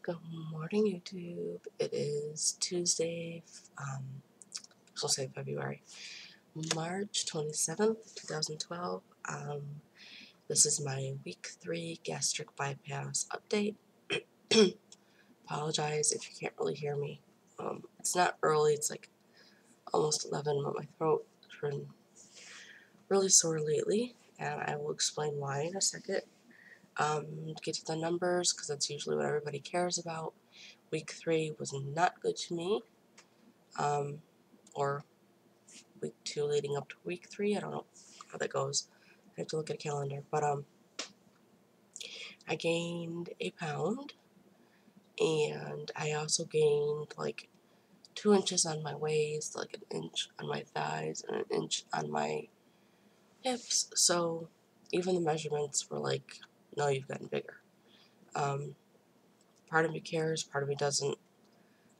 Good morning, YouTube. It is Tuesday, so say February, March 27th, 2012. This is my week 3 gastric bypass update. Apologize if you can't really hear me. It's not early, it's like almost 11, but my throat has been really sore lately, and I will explain why in a second. Get to the numbers, because that's usually what everybody cares about. Week 3 was not good to me, or week 2 leading up to week 3. I don't know how that goes. I have to look at a calendar. But I gained a pound, and I also gained like 2 inches on my waist, like an inch on my thighs, and an inch on my hips. So even the measurements were like, no, you've gotten bigger. Part of me cares, part of me doesn't.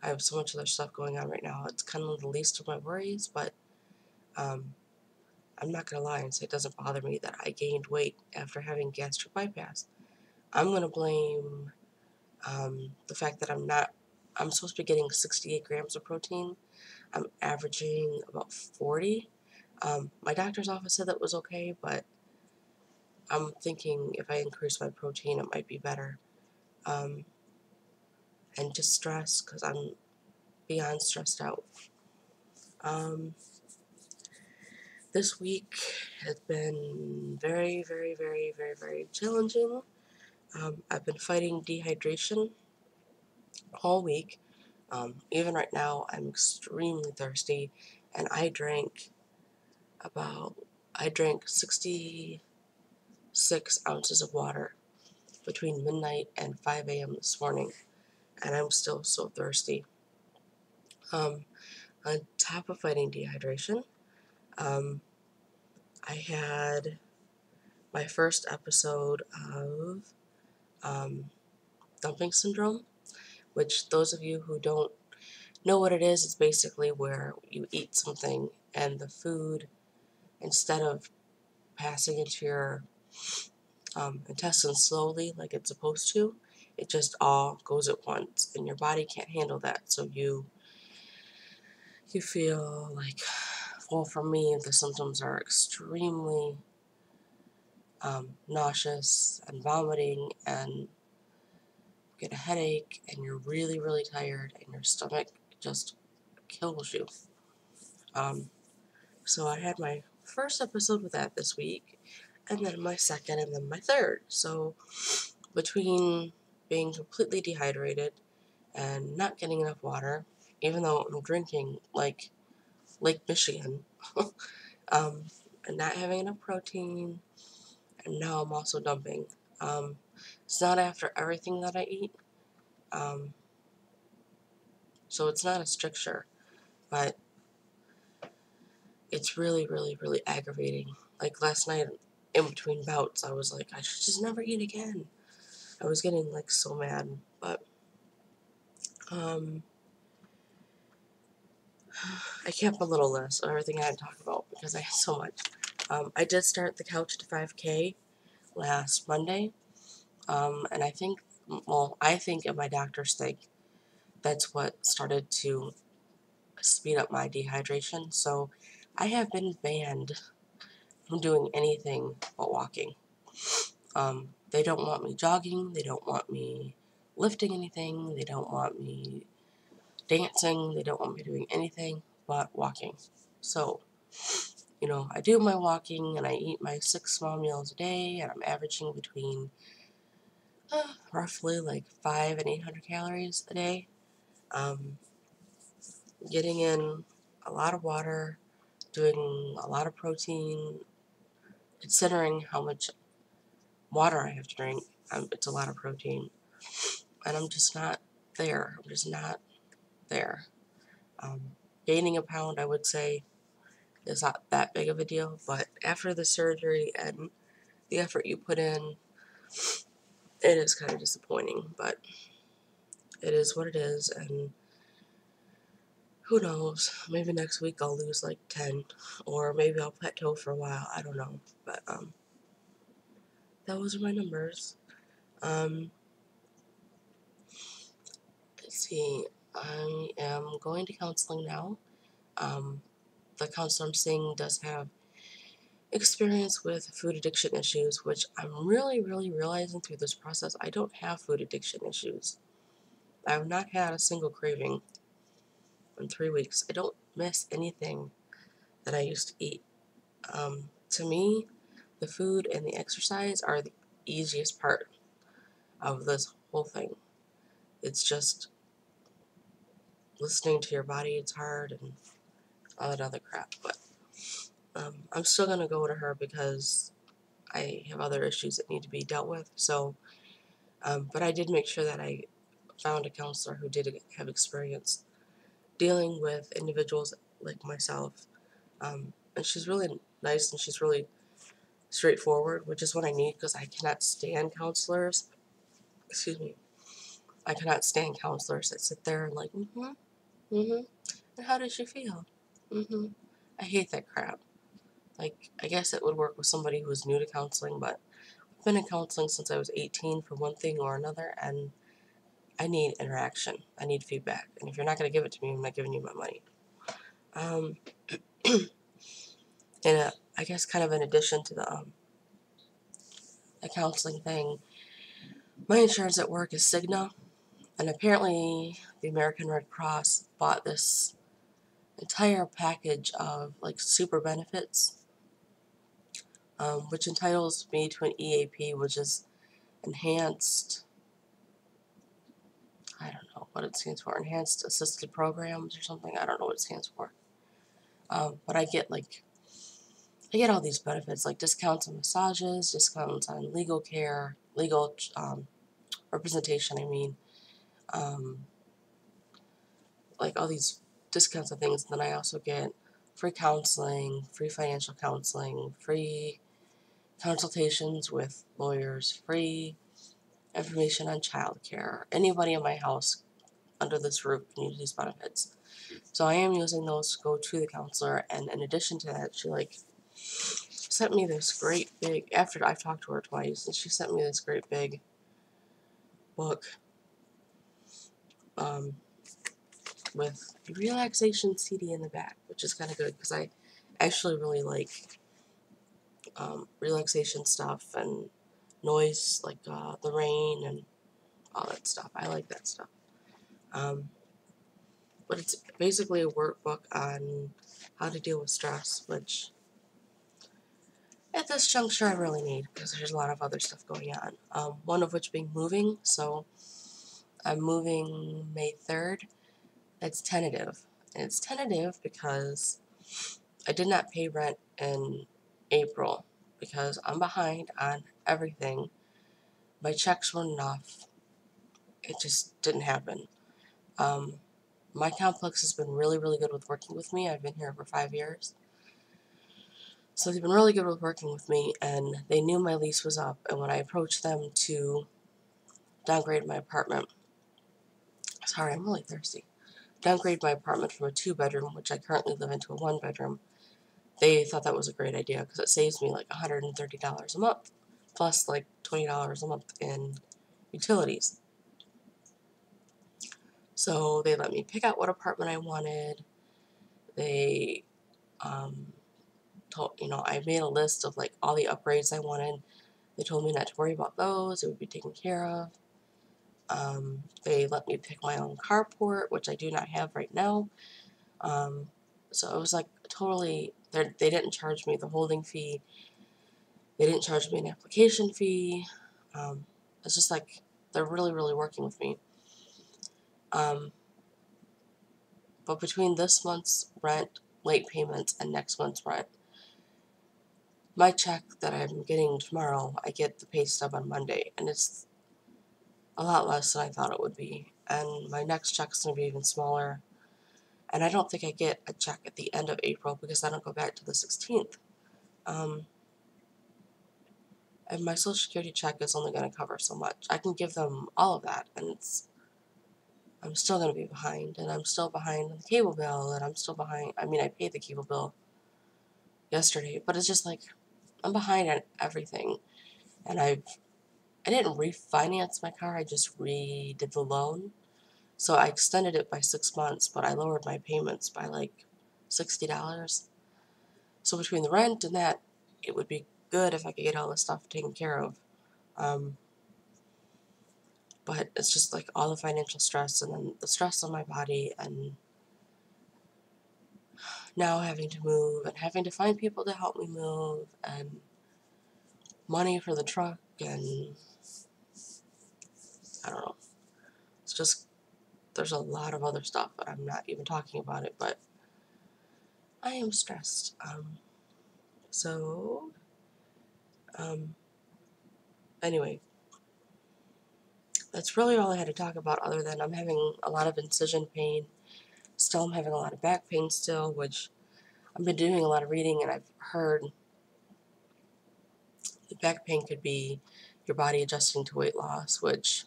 I have so much other stuff going on right now. It's kind of the least of my worries, but I'm not going to lie and say it doesn't bother me that I gained weight after having gastric bypass. I'm going to blame the fact that I'm supposed to be getting 68 grams of protein. I'm averaging about 40. My doctor's office said that was okay, but I'm thinking if I increase my protein, it might be better. And just stress, because I'm beyond stressed out. This week has been very, very, very, very, very challenging. I've been fighting dehydration all week. Even right now, I'm extremely thirsty, and I drank 66 ounces of water between midnight and 5 a.m. this morning, and I'm still so thirsty. On top of fighting dehydration, I had my first episode of dumping syndrome, which those of you who don't know what it is basically where you eat something and the food, instead of passing into your intestines slowly like it's supposed to, it just all goes at once, and your body can't handle that. So you feel like, well, for me, the symptoms are extremely nauseous and vomiting, and get a headache, and you're really, really tired, and your stomach just kills you. So I had my first episode with that this week, and then my second, and then my third. So between being completely dehydrated and not getting enough water, even though I'm drinking like Lake Michigan, and not having enough protein, and now I'm also dumping. It's not after everything that I eat, so it's not a stricture, but it's really, really, really aggravating. Like last night, in between bouts, I was like, I should just never eat again. I was getting like so mad, but I kept a little list of everything I had to talk about because I had so much. I did start the Couch to 5K last Monday, and I think and my doctors think that's what started to speed up my dehydration. So I have been banned from doing anything but walking. They don't want me jogging, they don't want me lifting anything, they don't want me dancing, they don't want me doing anything but walking. So, I do my walking and I eat my 6 small meals a day, and I'm averaging between roughly like 500 and 800 calories a day. Getting in a lot of water, doing a lot of protein, considering how much water I have to drink, it's a lot of protein. And I'm just not there. I'm just not there. Gaining a pound, I would say, is not that big of a deal, but after the surgery and the effort you put in, it is kind of disappointing, but it is what it is, and who knows, maybe next week I'll lose like 10, or maybe I'll plateau for a while, I don't know, but those are my numbers. see, I am going to counseling now. The counselor I'm seeing does have experience with food addiction issues, which I'm really realizing through this process I don't have food addiction issues. I've not had a single craving in 3 weeks. I don't miss anything that I used to eat. To me, the food and the exercise are the easiest part of this whole thing. It's just listening to your body, it's hard, and all that other crap. But I'm still going to go to her because I have other issues that need to be dealt with. So, but I did make sure that I found a counselor who did have experience dealing with individuals like myself. And she's really nice and she's really straightforward, which is what I need because I cannot stand counselors. Excuse me. I cannot stand counselors that sit there and like, and how did you feel? I hate that crap. Like, I guess it would work with somebody who is new to counseling, but I've been in counseling since I was 18 for one thing or another, and I need interaction. I need feedback. And if you're not going to give it to me, I'm not giving you my money. Um, and I guess kind of in addition to the counseling thing, my insurance at work is Cigna, and apparently the American Red Cross bought this entire package of like super benefits, which entitles me to an EAP, which is enhanced, I don't know what it stands for, enhanced assisted programs or something. I don't know what it stands for. But I get all these benefits like discounts on massages, discounts on legal care, legal representation. I mean, like all these discounts on things. And then I also get free counseling, free financial counseling, free consultations with lawyers, free information on childcare. Anybody in my house under this roof can use these benefits. So I am using those to go to the counselor, and in addition to that, she sent me this great big, after I've talked to her twice, and she sent me this great big book with a relaxation CD in the back, which is kind of good because I actually really like relaxation stuff and noise, like the rain and all that stuff. I like that stuff. But it's basically a workbook on how to deal with stress, which at this juncture I really need because there's a lot of other stuff going on. One of which being moving. So I'm moving May 3rd. It's tentative. And it's tentative because I did not pay rent in April because I'm behind on everything. My checks weren't enough. It just didn't happen. My complex has been really good with working with me. I've been here for 5 years. So they've been really good with working with me, and they knew my lease was up, and when I approached them to downgrade my apartment, sorry, I'm really thirsty, downgrade my apartment from a 2-bedroom, which I currently live in, to a 1-bedroom, they thought that was a great idea because it saves me like $130 a month, plus like $20 a month in utilities. So they let me pick out what apartment I wanted. They I made a list of like all the upgrades I wanted. They told me not to worry about those. It would be taken care of. They let me pick my own carport, which I do not have right now. So it was like totally, they didn't charge me the holding fee. They didn't charge me an application fee. It's just like they're really working with me. But between this month's rent, late payments, and next month's rent, my check that I'm getting tomorrow, I get the pay stub on Monday, and it's a lot less than I thought it would be. And my next check's going to be even smaller. And I don't think I get a check at the end of April because I don't go back to the 16th. And my Social Security check is only going to cover so much. I can give them all of that, and I'm still going to be behind. And I'm still behind on the cable bill, and I'm still behind. I mean, I paid the cable bill yesterday, but it's just like I'm behind on everything. And I didn't refinance my car, I just redid the loan. So I extended it by 6 months, but I lowered my payments by like $60. So between the rent and that, it would be good if I could get all this stuff taken care of. But it's just like all the financial stress and then the stress on my body, and now having to move and having to find people to help me move and money for the truck, and I don't know. It's just, there's a lot of other stuff, but I'm not even talking about it, but I am stressed. So, anyway, that's really all I had to talk about, other than I'm having a lot of incision pain. Still, I'm having a lot of back pain still, which I've been doing a lot of reading, and I've heard the back pain could be your body adjusting to weight loss, which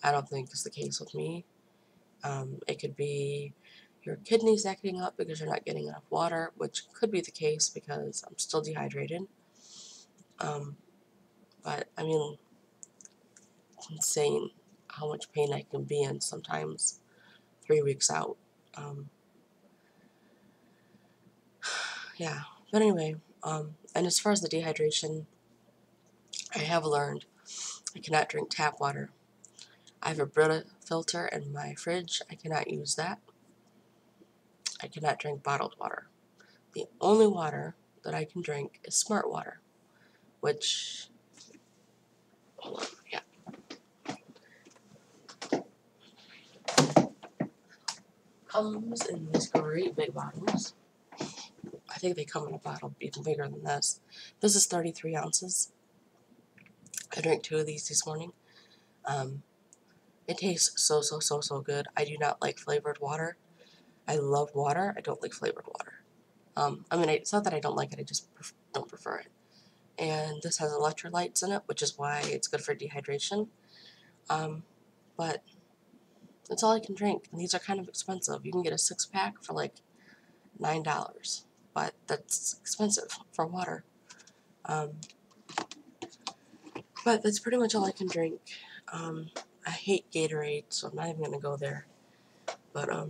I don't think is the case with me. It could be your kidneys acting up because you're not getting enough water, which could be the case because I'm still dehydrated. But I mean, it's insane how much pain I can be in sometimes 3 weeks out. Yeah, but anyway, and as far as the dehydration, I have learned I cannot drink tap water. I have a Brita filter in my fridge. I cannot use that. I cannot drink bottled water. The only water that I can drink is smart water, which, hold on, yeah, comes in these great big bottles. I think they come in a bottle even bigger than this. This is 33 ounces. I drank 2 of these this morning. It tastes so good. I do not like flavored water. I love water. I don't like flavored water. I mean, it's not that I don't like it, I just don't prefer it. And this has electrolytes in it, which is why it's good for dehydration. But that's all I can drink, and these are kind of expensive. You can get a 6-pack for like $9, but that's expensive for water. But that's pretty much all I can drink. I hate Gatorade, so I'm not even going to go there. But I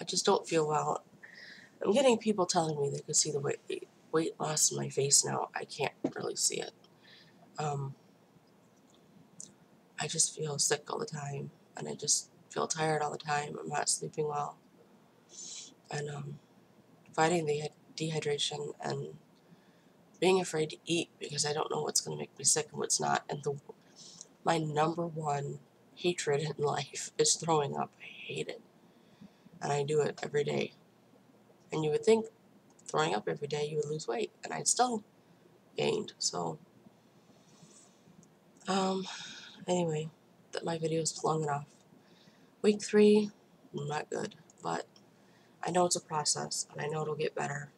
just don't feel well. I'm getting people telling me they can see the weight loss in my face now. I can't really see it. I just feel sick all the time, and I just feel tired all the time. I'm not sleeping well. And fighting the dehydration and being afraid to eat because I don't know what's going to make me sick and what's not. And my number one hatred in life is throwing up. I hate it. And I do it every day. And you would think throwing up every day you would lose weight, and I still gained. So, anyway, my video is long enough. Week 3, not good, but I know it's a process, and I know it'll get better.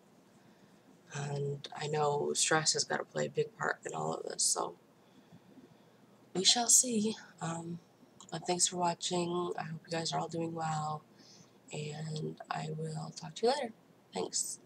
And I know stress has got to play a big part in all of this, so we shall see. But thanks for watching. I hope you guys are all doing well, and I will talk to you later. Thanks.